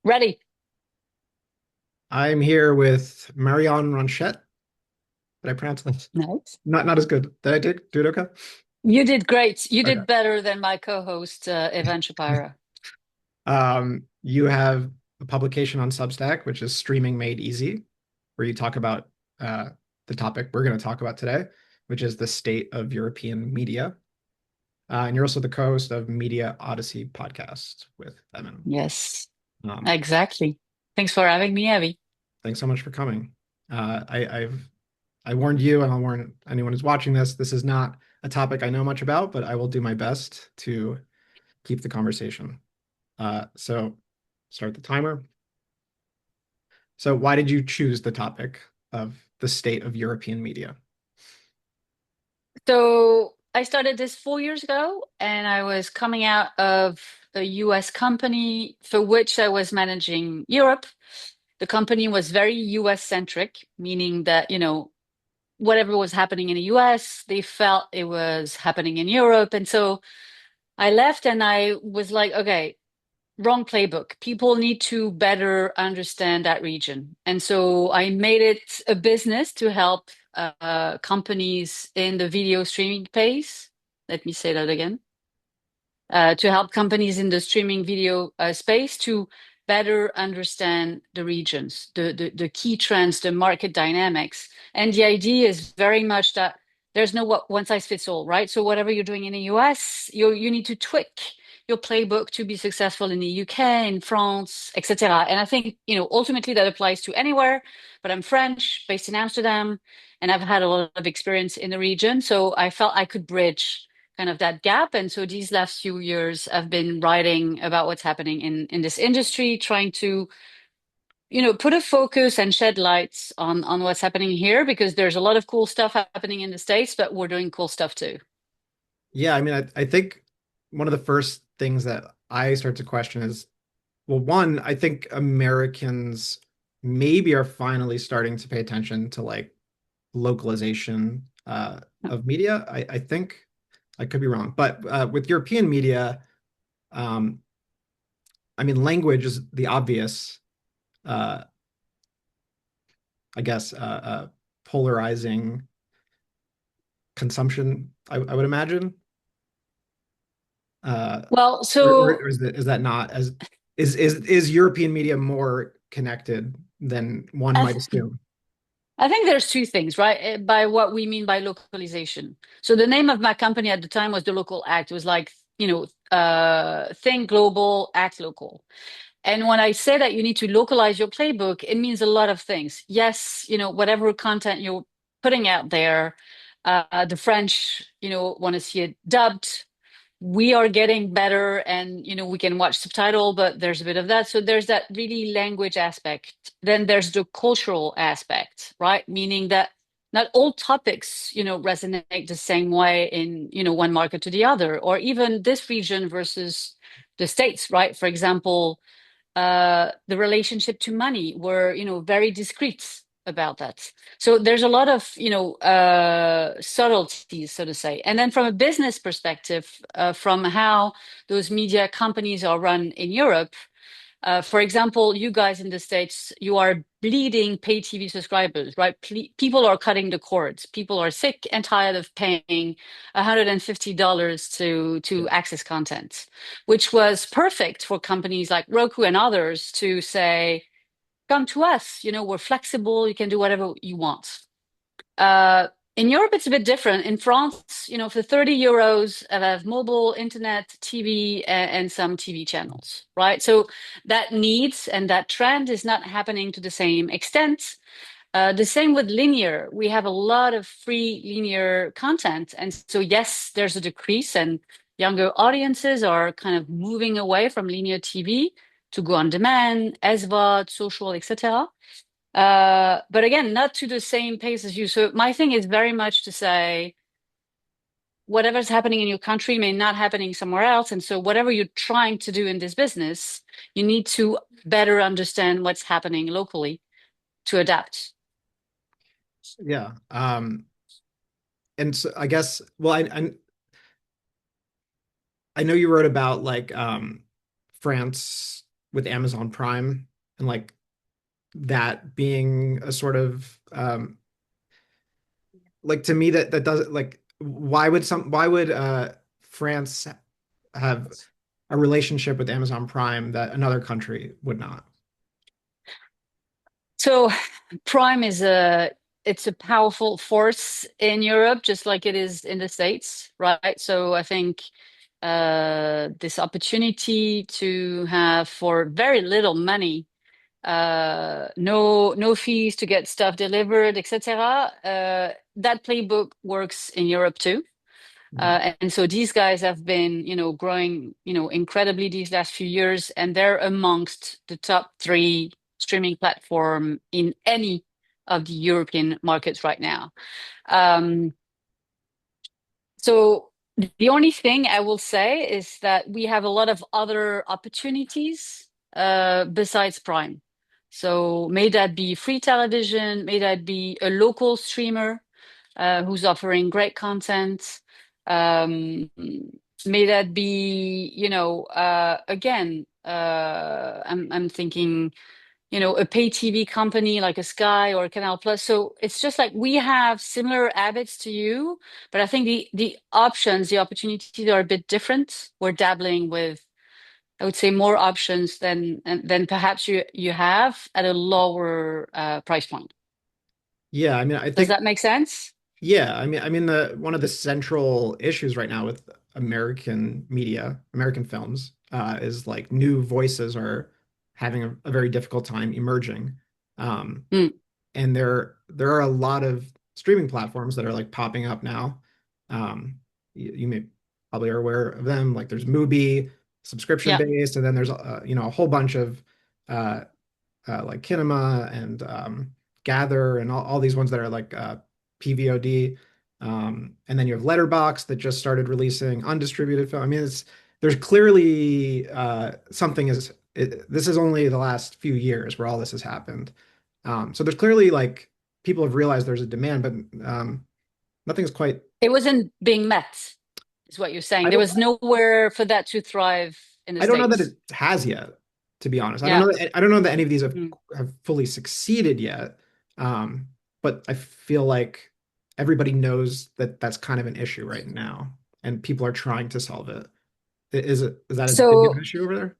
Ready. I'm here with Marion Ranchet. Did I pronounce this? Nice. Not as good. Did I do it okay? You did great. You Okay. did better than my co-host, Evan Shapira. You have a publication on Substack, which is Streaming Made Easy, where you talk about uh, the topic we're going to talk about today, which is the state of European media. And you're also the co-host of Media Odyssey podcast with Evan. Yes, Um, exactly. Thanks for having me, Abby. Thanks so much for coming. I warned you, and I'll warn anyone who's watching this. This is not a topic I know much about, but I will do my best to keep the conversation. So start the timer. So why did you choose the topic of the state of European media? So I started this 4 years ago, and I was coming out of a US company for which I was managing Europe. The company was very US centric, meaning that, whatever was happening in the US, they felt it was happening in Europe. And so I left and I was like, okay, wrong playbook. People need to better understand that region. And so I made it a business to help companies in the video streaming space. Let me say that again. To help companies in the streaming video space to better understand the regions, the key trends, the market dynamics. And the idea is very much that there's no one size fits all, right? So whatever you're doing in the US, you need to tweak your playbook to be successful in the UK, in France, etc. And I think, ultimately that applies to anywhere, but I'm French, based in Amsterdam, and I've had a lot of experience in the region. So I felt I could bridge kind of that gap. And so these last few years, I've been writing about what's happening in this industry, trying to, put a focus and shed lights on what's happening here, because there's a lot of cool stuff happening in the States, but we're doing cool stuff too. Yeah, I mean, I think one of the first things that I start to question is, well, one, I think Americans maybe are finally starting to pay attention to like localization of media. I think I could be wrong, but with European media, um, I mean, language is the obvious, uh, I guess, polarizing consumption. I would imagine, uh, Well, or so is that not as is European media more connected than one I, might th- assume? I think there's two things, right? By what we mean by localization. So the name of my company at the time was the Local Act. It was like, think global, act local. And when I say that you need to localize your playbook, it means a lot of things. Yes, whatever content you're putting out there, the French, want to see it dubbed. We are getting better and, we can watch subtitle, but there's a bit of that. So there's that really language aspect. Then there's the cultural aspect, right? Meaning that not all topics, resonate the same way in, one market to the other, or even this region versus the States, right? For example, the relationship to money were, very discreet about that. So there's a lot of, subtleties, so to say. And then from a business perspective, from how those media companies are run in Europe, for example, you guys in the States, you are bleeding pay TV subscribers, right? People are cutting the cords. People are sick and tired of paying $150 to Yeah. access content, which was perfect for companies like Roku and others to say, come to us, we're flexible, you can do whatever you want. Uh, in Europe, it's a bit different. In France, for 30 euros, I have mobile, internet, TV, and some TV channels, right? So that needs and that trend is not happening to the same extent. The same with linear. We have a lot of free linear content. And so, yes, there's a decrease, and younger audiences are kind of moving away from linear TV to go on demand, SVOD, social, etc. But again, not to the same pace as you. So my thing is very much to say whatever's happening in your country may not happening somewhere else. And so whatever you're trying to do in this business, you need to better understand what's happening locally to adapt. Yeah. And so I guess, well, I know you wrote about like France. with Amazon Prime and like that being a sort of like to me that doesn't like why would France have a relationship with Amazon Prime that another country would not? So Prime is it's a powerful force in Europe, just like it is in the States, right? So I think this opportunity to have for very little money, no fees to get stuff delivered, etc. That playbook works in Europe too. Mhm. And so these guys have been, growing, incredibly these last few years, and they're amongst the top three streaming platform in any of the European markets right now. Um, so the only thing I will say is that we have a lot of other opportunities besides Prime. So may that be free television, may that be a local streamer who's offering great content. May that be, again, I'm thinking, a pay TV company like a Sky or a Canal Plus. So it's just like we have similar habits to you, but I think the options, the opportunities are a bit different. We're dabbling with, I would say, more options than perhaps you have at a lower price point. Yeah, I mean, I Does think that make sense? yeah, I mean the one of the central issues right now with American media, American films, is like new voices are having a very difficult time emerging. Um, Mm, and there are a lot of streaming platforms that are like popping up now. You may probably are aware of them. Like there's Mubi, subscription yeah. based, and then there's a whole bunch of uh, like Kinema and Gather and all these ones that are like PVOD. And then you have Letterbox that just started releasing undistributed film. I mean, there's clearly something this is only the last few years where all this has happened. So there's clearly like people have realized there's a demand, but nothing's quite. It wasn't being met, is what you're saying. I There don't. was nowhere for that to thrive in the I don't know that States. it has yet, to be honest. Yeah. I don't know that any of these Mm. have fully succeeded yet. Um, but I feel like everybody knows that that's kind of an issue right now, and people are trying to solve it. Is that a big of an So, issue over there?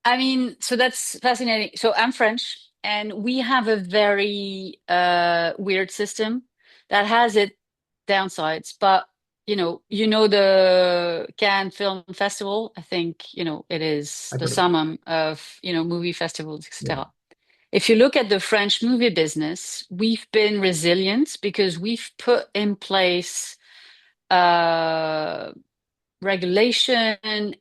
I mean, so that's fascinating. So I'm French, and we have a very weird system that has its downsides. But the Cannes Film Festival. I think it is I've the heard of it. summum of movie festivals, Yeah. etc. If you look at the French movie business, we've been resilient because we've put in place uh, regulation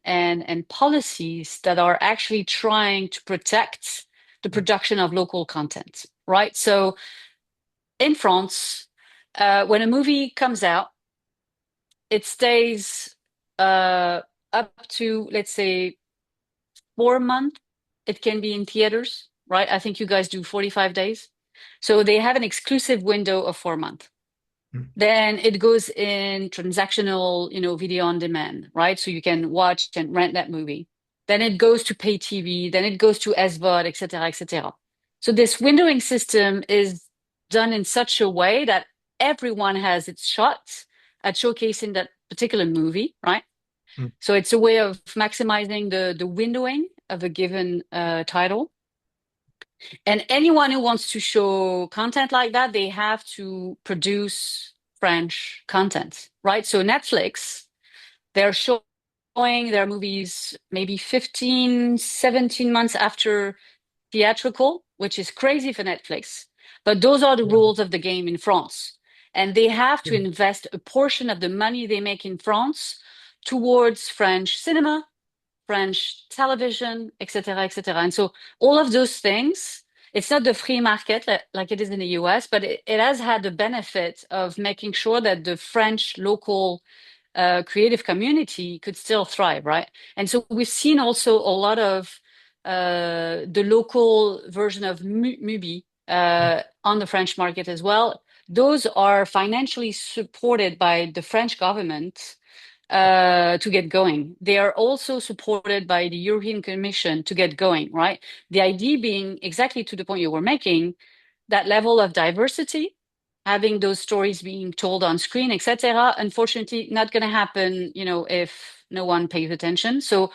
and policies that are actually trying to protect the production of local content, right? So in France, when a movie comes out, it stays up to, let's say, 4 months. It can be in theaters, right? I think you guys do 45 days. So they have an exclusive window of 4 months. Hmm. Then it goes in transactional, video on demand, right? So you can watch and rent that movie. Then it goes to pay TV, then it goes to SVOD, et cetera, et cetera. So this windowing system is done in such a way that everyone has its shot at showcasing that particular movie, right? Hmm. So it's a way of maximizing the windowing of a given title. And anyone who wants to show content like that, they have to produce French content, right? So Netflix, they're showing their movies maybe 15, 17 months after theatrical, which is crazy for Netflix. But those are the Yeah. rules of the game in France. And they have to Yeah. invest a portion of the money they make in France towards French cinema, French television, etc., etc. And so all of those things, it's not the free market like it is in the US, but it has had the benefit of making sure that the French local creative community could still thrive, right? And so we've seen also a lot of the local version of Mubi on the French market as well. Those are financially supported by the French government to get going. They are also supported by the European Commission to get going, right? The idea being exactly to the point you were making, that level of diversity, having those stories being told on screen, etc. Unfortunately, not going to happen, if no one pays attention. So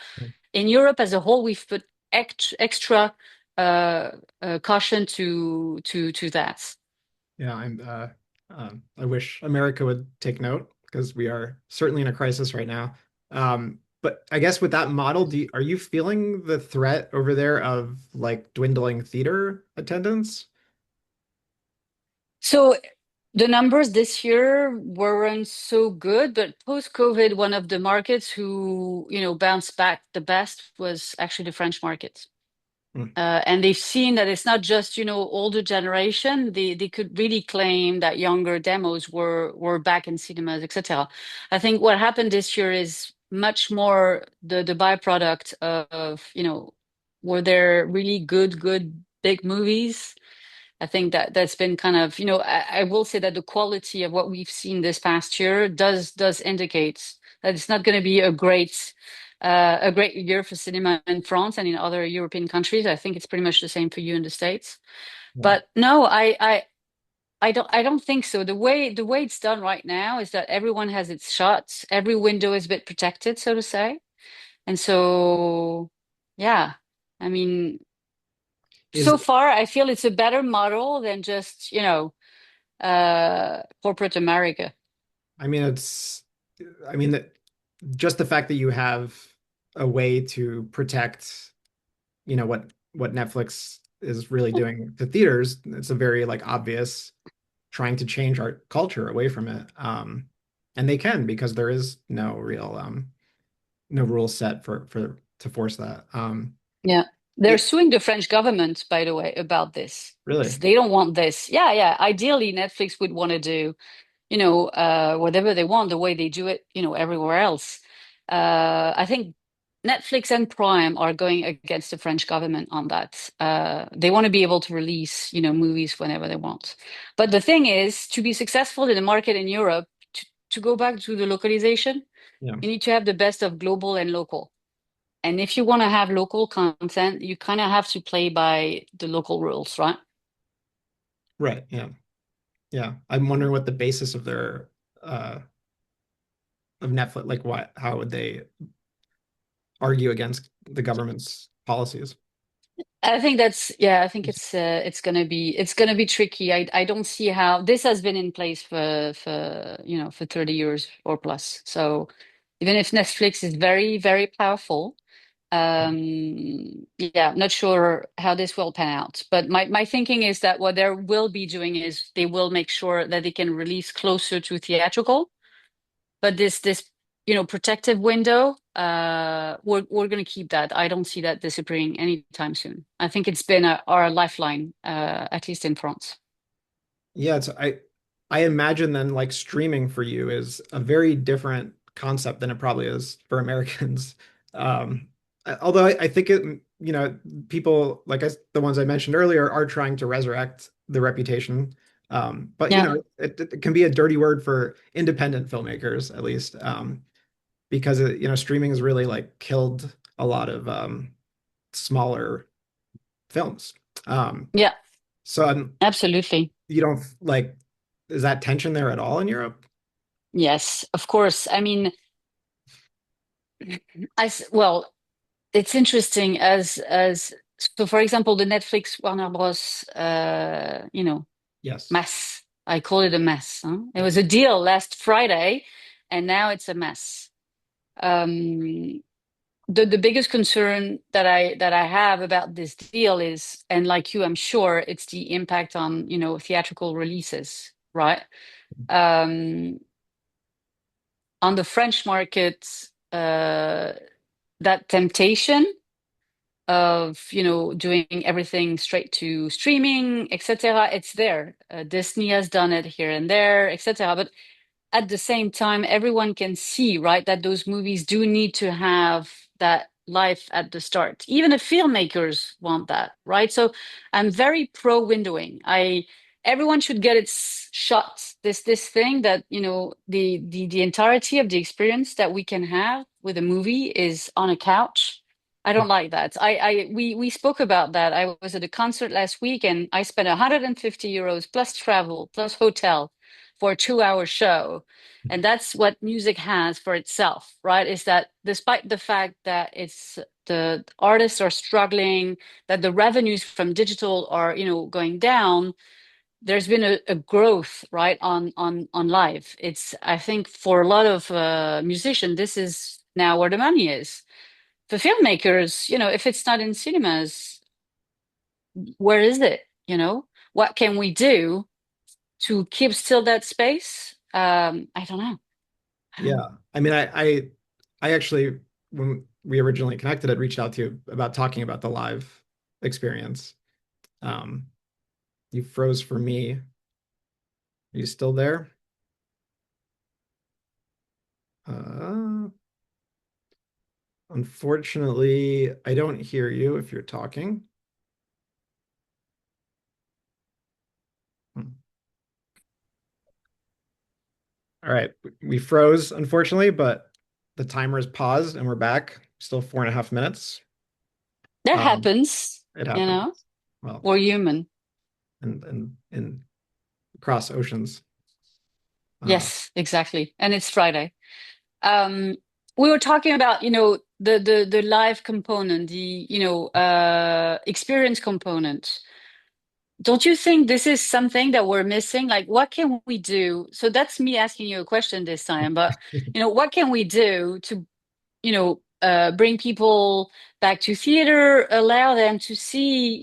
in Europe as a whole, we've put extra uh, caution to that. Yeah, I wish America would take note because we are certainly in a crisis right now. But I guess with that model, are you feeling the threat over there of like dwindling theater attendance? So the numbers this year weren't so good, but post-COVID, one of the markets who, bounced back the best was actually the French market. Hmm. And they've seen that it's not just, older generation. They could really claim that younger demos were back in cinemas, etc. I think what happened this year is much more the byproduct of, were there really good big movies? I think that's been kind of, I will say that the quality of what we've seen this past year does indicate that it's not going to be a great year for cinema in France and in other European countries. I think it's pretty much the same for you in the States. Yeah. But no, I don't think so. The way it's done right now is that everyone has its shots. Every window is a bit protected, so to say. And so, yeah, I mean, Is so far I feel it's a better model than just, corporate America. I mean I mean that just the fact that you have a way to protect, what Netflix is really doing to theaters, it's a very like obvious trying to change our culture away from it. And they can because there is no rules set for to force that. Yeah. They're It suing the French government, by the way, about this because really. they don't want this. Yeah, yeah. Ideally, Netflix would want to do, whatever they want, the way they do it, everywhere else. I think Netflix and Prime are going against the French government on that. They want to be able to release, movies whenever they want. But the thing is, to be successful in the market in Europe, to go back to the localization, Yeah. you need to have the best of global and local. And if you want to have local content, you kind of have to play by the local rules, right? Right. Yeah. Yeah. I'm wondering what the basis of their uh of Netflix, like how would they argue against the government's policies? I think yeah, I think it's gonna be tricky. I don't see how this has been in place for 30 years or plus. So even if Netflix is very, very powerful, yeah, not sure how this will pan out. But my thinking is that what they will be doing is they will make sure that they can release closer to theatrical. But this protective window, we're going to keep that. I don't see that disappearing anytime soon. I think it's been our lifeline, at least in France. Yeah, I imagine then like streaming for you is a very different concept than it probably is for Americans. Although I think people like the ones I mentioned earlier are trying to resurrect the reputation. But Yeah, it can be a dirty word for independent filmmakers at least, because streaming has really like killed a lot of smaller films. Um, yeah, so absolutely. you don't like, is that tension there at all in Europe? Yes, of course. I mean, well, it's interesting as so. For example, the Netflix Warner Bros. Yes. Mess. I call it a mess. Huh? It Yeah. was a deal last Friday, and now it's a mess. Um, the biggest concern that I have about this deal is, and like you, I'm sure it's the impact on, theatrical releases, right? Um, on the French market, uh, that temptation of, doing everything straight to streaming, etc. It's there. Disney has done it here and there, etc. But at the same time, everyone can see, right, that those movies do need to have that life at the start. Even the filmmakers want that, right? So I'm very pro windowing. everyone should get its shot. This thing that, the entirety of the experience that we can have with a movie is on a couch. I don't like that. We spoke about that. I was at a concert last week and I spent 150 euros plus travel plus hotel for a 2 hour show. And that's what music has for itself, right? Is that despite the fact that it's the artists are struggling, that the revenues from digital are, going down, there's been a growth, right, on live. It's, I think, for a lot of musicians, this is now where the money is. For filmmakers, if it's not in cinemas, where is it? What can we do to keep still that space? I don't know. I don't know. Yeah. I mean, I actually, when we originally connected, I'd reached out to you about talking about the live experience. Um, you froze for me. Are you still there? Uh, Unfortunately, I don't hear you if you're talking. Hmm. All right. We froze, unfortunately, but the timer is paused and we're back. Still 4.5 minutes. That Um, happens, it you happens. know. Well, We're human. and across oceans. Uh, Yes, exactly. And it's Friday. Um, we were talking about, the live component, the, experience component. Don't you think this is something that we're missing? Like, what can we do? So that's me asking you a question this time, but, what can we do to, bring people back to theater, allow them to see,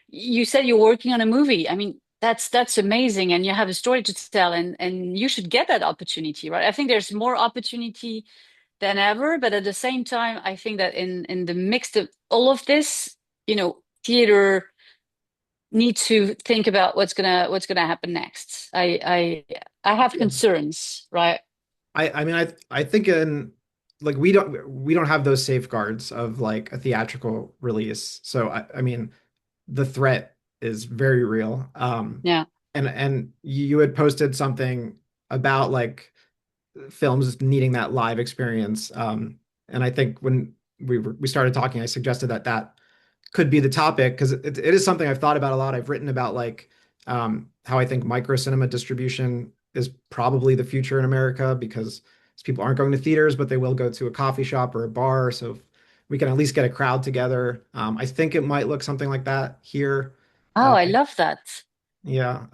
you said you're working on a movie. I mean, that's amazing, and you have a story to tell, and you should get that opportunity, right? I think there's more opportunity than ever, but at the same time, I think that in the mix of all of this, theater need to think about what's gonna happen next. I have yeah. concerns, right? I mean, I think in like we don't have those safeguards of like a theatrical release. So I mean, the threat is very real. Yeah. And you had posted something about like films needing that live experience. And I think when we started talking, I suggested that that could be the topic because it is something I've thought about a lot. I've written about like how I think micro cinema distribution is probably the future in America because people aren't going to theaters, but they will go to a coffee shop or a bar. So if we can at least get a crowd together. I think it might look something like that here. Oh, I love that. Yeah.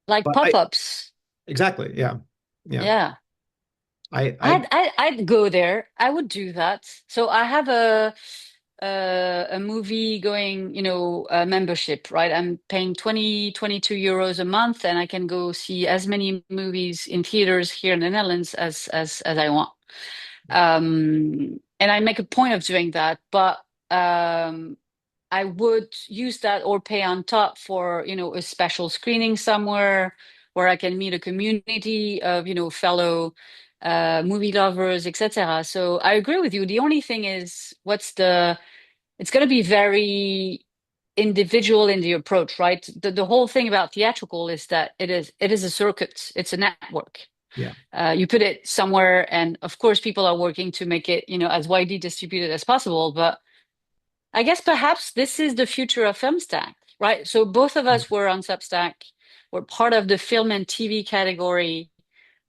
Like But I pop-ups. exactly. Yeah. Yeah. Yeah. I I'd go there. I would do that. So I have a movie going, membership, right? I'm paying 22 euros a month and I can go see as many movies in theaters here in the Netherlands as I want. And I make a point of doing that, but I would use that or pay on top for, a special screening somewhere where I can meet a community of, fellow movie lovers, etc. So I agree with you. The only thing is, it's going to be very individual in the approach, right? The whole thing about theatrical is that it is a circuit, it's a network. yeah. You put it somewhere, and of course, people are working to make it, as widely distributed as possible. But I guess perhaps this is the future of Filmstack, right? So both of us were on Substack. We're part of the film and TV category.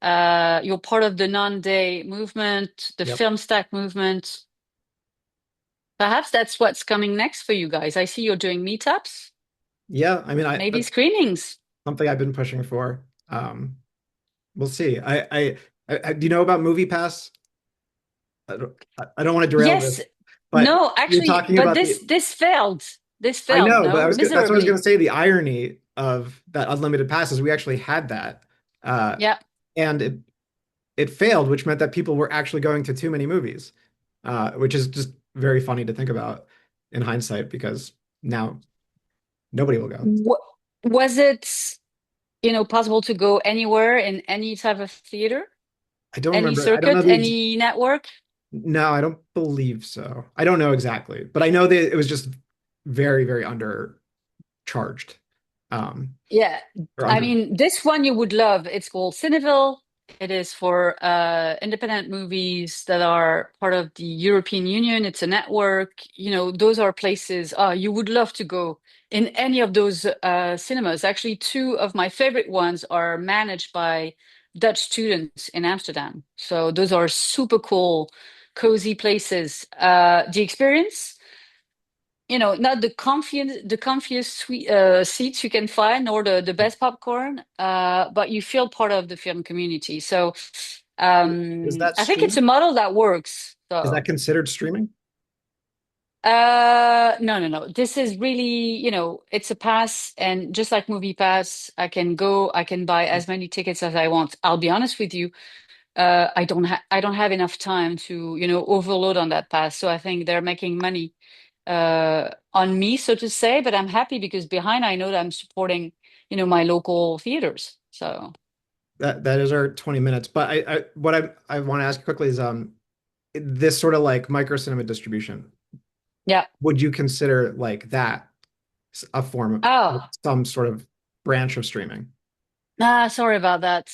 You're part of the NonDē movement, the Yep. Filmstack movement. Perhaps that's what's coming next for you guys. I see you're doing meetups, Yeah. I mean, I maybe that's screenings. something I've been pushing for. We'll see. Do you know about Movie Pass? I don't want to derail this, Yes, but no, you're actually, talking but about this the. this failed. This I failed, know, but no, that's what I was going miserably. to say. The irony of that unlimited passes, we actually had that, uh, Yeah. and it failed, which meant that people were actually going to too many movies, which is just very funny to think about in hindsight because now nobody will go. Was it, possible to go anywhere in any type of theater, I don't any remember. I don't know circuit, the. any network? No, I don't believe so. I don't know exactly, but I know that it was just very, very undercharged. Yeah, or I under. mean, this one you would love. It's called Cineville. It is for independent movies that are part of the European Union. It's a network. You know, those are places you would love to go in any of those cinemas. Actually, two of my favorite ones are managed by Dutch students in Amsterdam. So those are super cool, cozy places. The experience, you know, not the comfiest seats you can find or the best popcorn, but you feel part of the film community. So Is that I think it's a streaming? model that works. Is that So considered streaming? no, no, no. This is really, you know, it's a pass, and just like Movie Pass, I can go, I can buy as many tickets as I want. I'll be honest with you, I don't have enough time to, you know, overload on that pass. So I think they're making money on me, so to say, but I'm happy because behind I know that I'm supporting, you know, my local theaters. So That is our 20 minutes. But what I want to ask quickly is this sort of like micro cinema distribution. yeah. Would you consider like that a form of like, Oh, some sort of branch of streaming? sorry about that.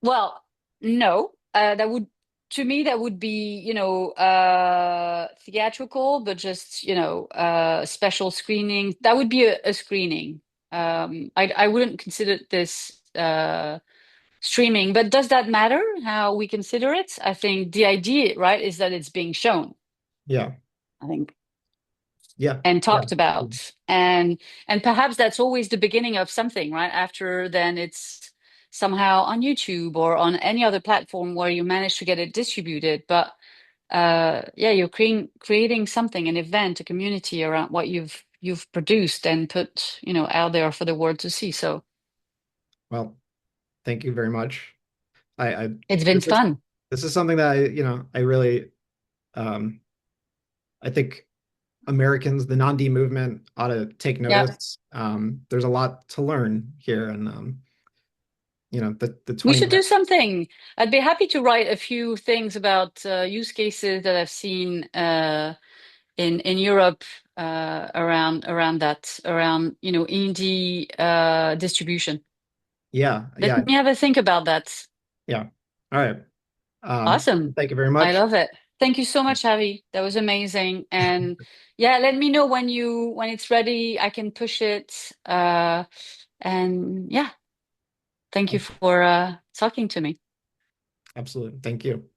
Well, no, that would, to me, that would be, you know, theatrical, but just, you know, special screening. That would be a screening. I wouldn't consider this streaming, but does that matter how we consider it? I think the idea, right, is that it's being shown, Yeah. I think, Yeah. and Yeah. talked about. And perhaps that's always the beginning of something, right? After then it's somehow on YouTube or on any other platform where you manage to get it distributed. But yeah, you're creating something, an event, a community around what you've produced and put, you know, out there for the world to see. So Well, thank you very much. I it's been this is fun. this is something that I really um I think Americans, the non-D movement ought to take Yeah. notice. There's a lot to learn here, and the We 20 should do minute. something. I'd be happy to write a few things about use cases that I've seen in Europe around that, around, you know, indie distribution. Yeah, Let yeah, me have a think about that. yeah. All right. Awesome. Thank you very I much. love it. Thank you so much, Javi. That was amazing. And yeah, let me know when it's ready. I can push it. And yeah, thank you for talking to me. Absolutely. Thank you.